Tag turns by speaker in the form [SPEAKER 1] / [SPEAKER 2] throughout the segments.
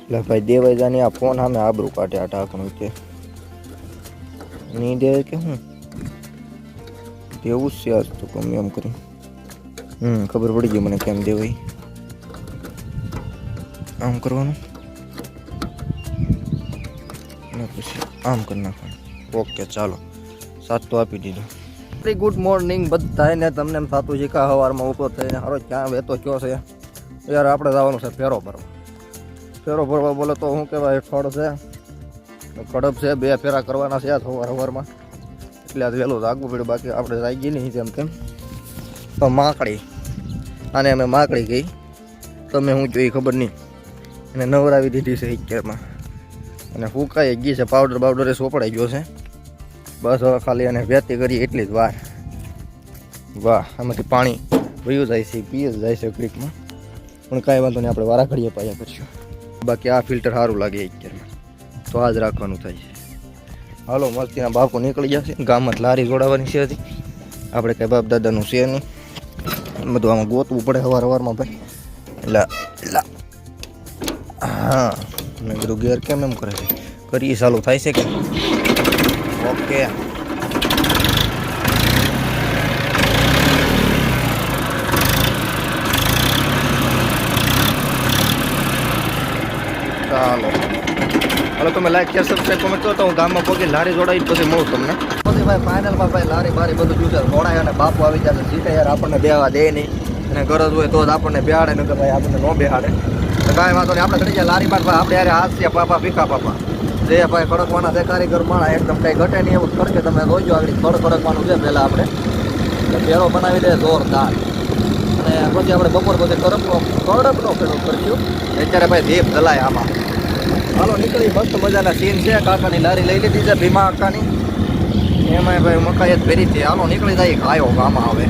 [SPEAKER 1] એટલે ભાઈ દેવાઈ જાની આ ફોન સામે આબરૂ કાઢે આ ઢાંકણું કે નહીં દે કે હું દેવું જ છે આજ તો ગમે એમ કરી ખબર પડી ગઈ મને કેમ દેવાય આમ કરવાનું ને પછી આમ કરી નાખવાનું ઓકે ચાલો સાત તો આપી દીધો ગુડ મોર્નિંગ બધાને તમને એમ થતું છે કે સવારમાં ઉપરો થઈને હારો ક્યાં વહેતો કયો છે યાર આપણે જવાનું છે ફેરો ભરવા બોલે તો શું કહેવાય ખડ છે કડપ છે 2 ફેરા કરવાના છે સવારમાં એટલે આજ વહેલું રાખવું પડ્યું બાકી આપણે જાય ગઈ નહીં તેમ તો માકડી અને અમે માકડી ગઈ તમે શું જોઈ ખબર નહીં એને નવરાવી દીધી છે અત્યારમાં અને ફૂંકાઈ ગઈ છે પાવડર સોપડાઈ ગયો છે બસ હવે ખાલી એને વેતી કરી એટલી જ વાર વાહ આમાંથી પાણી વયું જાય છે પીએ જ જાય છે ક્રિકમાં પણ કાંઈ વાંધો નહીં આપણે વારા ઘડીએ પાયા કરશું બાકી આ ફિલ્ટર સારું લાગે અત્યારમાં તો આ જ રાખવાનું થાય છે હાલો મસ્તીના બાપુ નીકળી જશે ગામમાં લારી જોડાવાની છે હજી આપણે કાંઈ બાપ દાદાનું છે નહીં બધું આમાં ગોતવું પડે સવારમાં ભાઈ એટલે હા મેં કીધું ગેર કેમ એમ કરે છે કરીએ ચાલુ થાય છે કે ઓકે ચાલો તમે લાઈક શેર સબસ્ક્રાઈબ કોમેન્ટ કરો તો હું ગામમાં પહોંચી લારી જોડાવી પછી મળું તમને પછી ભાઈ ફાઇનલમાં ભાઈ લારી બારી બધું જોશે જોડાય અને બાપુ આવી જશે સીધા યાર આપણને બેવા દે નહીં અને ગરજ હોય તો જ આપણને બેહાડે નકર ભાઈ આપણને ન બેહાડે તો કાંઈ વાંધો નહીં આપણે ચડી જાય લારી બાર આપણે યારે હાસ્ય પાપા ભીખા પાપા જે ભાઈ ખડકવાના છે કારીગર માણા એકદમ કંઈ ઘટે નહીં એવું કરશે તમે જોઈજો આગળ ખડકવાનું છે પહેલાં આપણે પેરો બનાવી દે જોરદાર અને પછી આપણે બપોર પછી કડકનો ફેરો કરશું અત્યારે ભાઈ દીપ જલાય આમાં હાલો નીકળી મસ્ત મજાના સીન છે કાકાની લારી લઈ લીધી છે ભીમા કાકાની એમાં ભાઈ મકાઈ જ ભેરી છે હાલો નીકળી જાય ખાયો આમાં આવે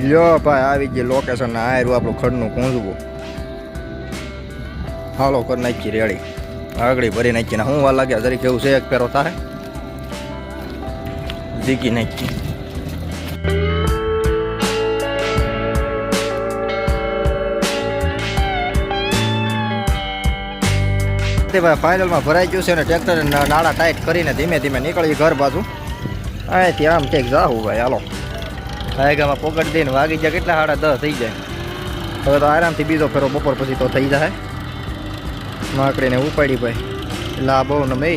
[SPEAKER 1] લ્યો ભાઈ આવી ગઈ લોકેશન આયરું આપણું ખડનું કૂંજવું હાલો કરી નાખી રેડી આગળી ભરી નાખીને શું વાર લાગે જરીક એવું છે એક પેરો તારે દીકી નાખી ભાઈ ફાઇનલમાં ભરાઈ ગયું છે અને ટ્રેક્ટર નાળા ટાઈટ કરીને ધીમે ધીમે નીકળી ઘર બાજુ અહીંથી આમ ક્યાંક જાવું ભાઈ હાલો ગાયગામાં પોકટ દઈને વાગી જાય કેટલા 10:30 થઈ જાય હવે તો આરામથી બીજો ફેરો બપોર પછી તો થઈ જાય માકડીને ઉપાડી ભાઈ એટલે આ બહુ નમે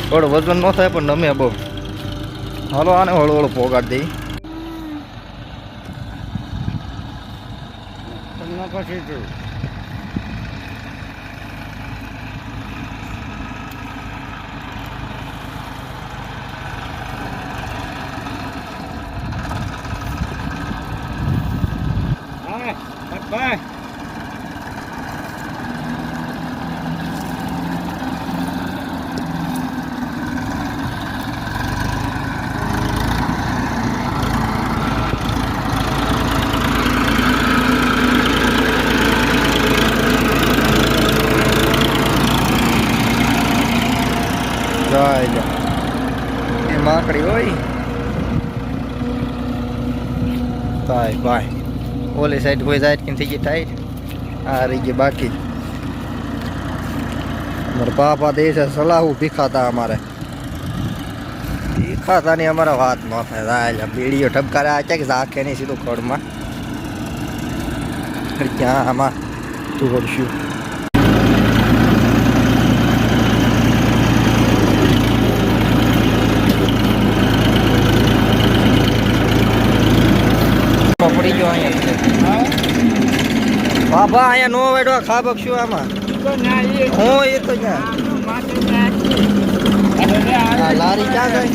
[SPEAKER 1] થોડું વજન ન થાય પણ નમે બહુ હાલો આને હળવું હળવું પોગાડ દઈ પછી Bye. જા એ માકડી હોય બાય બાય ઓલી સાઈડ કોઈ સાઈડ કેમ થઈ ગઈ ટાઈટ આ રહી ગઈ બાકી અમારા બાપા દે છે સલાહું ભીખાતા અમારે ભીખાતા ની અમારા વાત ન થાય બેડીઓ ઠપકારે આ છે કે રાખે નહીં સીધું ખડમાં ક્યાં આમાં તું વળશું પડી ગયો અહીંયા બાબા અહીંયા નો વેડો ખા બક્ષું આમાં હો એ તો ક્યાં લારી ક્યાં ગઈ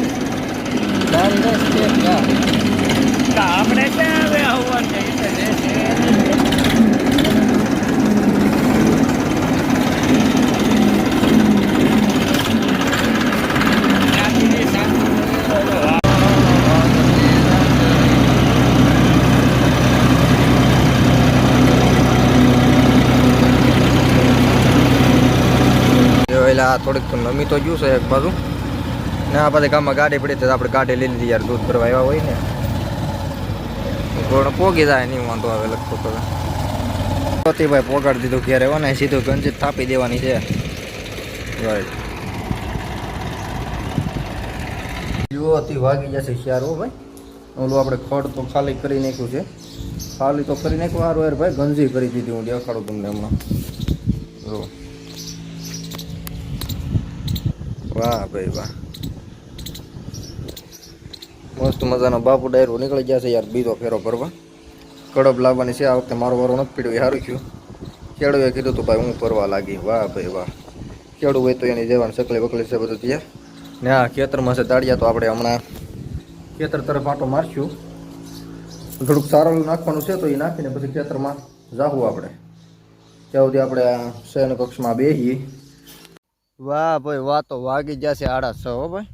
[SPEAKER 1] લારી ગઈ સ્ટેપ ક્યાં આપણે ક્યાં હવે આવવાનું એટલે થોડીક તો નમી તો જ્યું છે એક બાજુ ને આ બધા ગામમાં ગાડી પડી તો આપણે ગાડી લઈ લીધી યાર દૂધ ભરવા આવ્યા હોય ને થોડો પોગી જાય નહીં વાંધો આવે લગતો તો ભાઈ પોગાડી દીધું ઘેર એવા ને સીધું ગંજી થાપી દેવાની છે યુવાથી વાગી જશે શિયાર હો ભાઈ ઓલું આપણે ખડ તો ખાલી કરી નાખ્યું છે ખાલી તો કરી નાખ્યું સારું યાર ભાઈ ગંજી કરી દીધી હું દેખાડું તમને હમણાં જો વાહ ભાઈ વાહ મસ્ત મજાનો બાપુ ડાયરો નીકળી ગયા છે યાર બીજો ફેરો ભરવા કડબ લાવવાની છે આ વખતે મારો વારો નથી પીડ્યો સારું થયું ખેડૂએ કીધું તો ભાઈ હું ભરવા લાગી વાહ ભાઈ વાહ ખેડૂ હોય તો એની જવાનું સકલી બકલી છે બધું ત્યાં ને આ ખેતરમાં છે દાડિયા તો આપણે હમણાં ખેતર તરફ આંટો મારશું થોડુંક સારું નાખવાનું છે તો એ નાખીને પછી ખેતરમાં જાવું આપણે ત્યાં સુધી આપણે આ શયન કક્ષમાં બેસીએ વાહ ભાઈ વાહ તો વાગી જશે 6:30 હો ભાઈ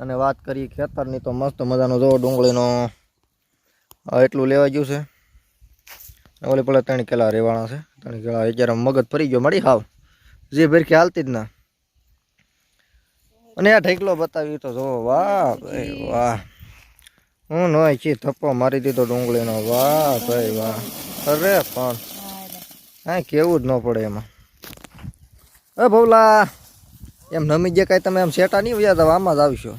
[SPEAKER 1] અને વાત કરીએ ખેતરની તો મસ્ત મજાનો જો ડુંગળીનો એટલું લેવા ગયું છે ઓલે પેલા 3 કિલા રેવાણા છે 3 કિલા અત્યારે મગજ ફરી ગયો મળી હાવ જે ભરખી હાલતી જ ના અને આ ઢેકલો બતાવી તો જો વાહ ભાઈ વાહ હું નોય છે થપ્પો મારી દીધો ડુંગળીનો વાહ ભાઈ વાહ અરે પણ હા કેવું જ ન પડે એમાં એ ભવલા એમ નમી જે કાંઈ તમે એમ સેટા નહીં વ્યા જાવ આમાં જ આવશો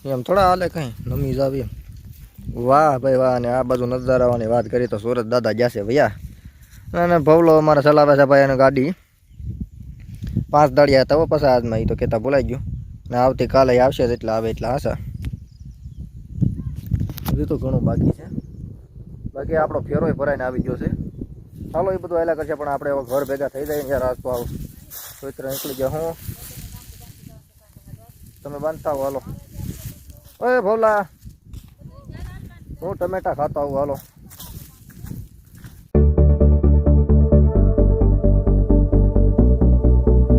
[SPEAKER 1] એમ થોડા હાલે કંઈ નમી જાવ એમ વાહ ભાઈ વાહ અને આ બાજુ નજારાવાની વાત કરીએ તો સુરત દાદા જશે ભૈયા અને ભવલો અમારે ચલાવે છે ભાઈ એને ગાડી 5 દાડિયા હતા પછી આજમાં એ તો કહેતા બોલાઈ ગયું ને આવતીકાલે આવશે એટલે આવે એટલે આશા હજી તો ઘણું બાકી છે બાકી આપણો ફેરોય ભરાઈને આવી ગયો છે ચાલો એ બધું હાલ્યા કરશે પણ આપણે હવે ઘર ભેગા થઈ જાય યાર આજ તો આવું સોઈત્ર નીકળી ગયા હું તમે બાંધતા આવો હાલો ઓય ભવલા હું ટમેટા ખાતો આવું હાલો